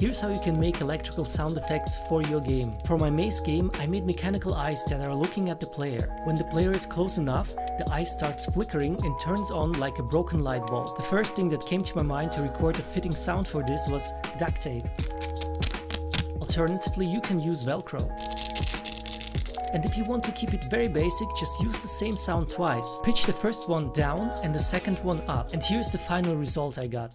Here's how you can make electrical sound effects for your game. For my Maze game, I made mechanical eyes that are looking at the player. When the player is close enough, the eye starts flickering and turns on like a broken light bulb. The first thing that came to my mind to record a fitting sound for this was duct tape. Alternatively, you can use Velcro. And if you want to keep it very basic, just use the same sound twice. Pitch the first one down and the second one up. And here's the final result I got.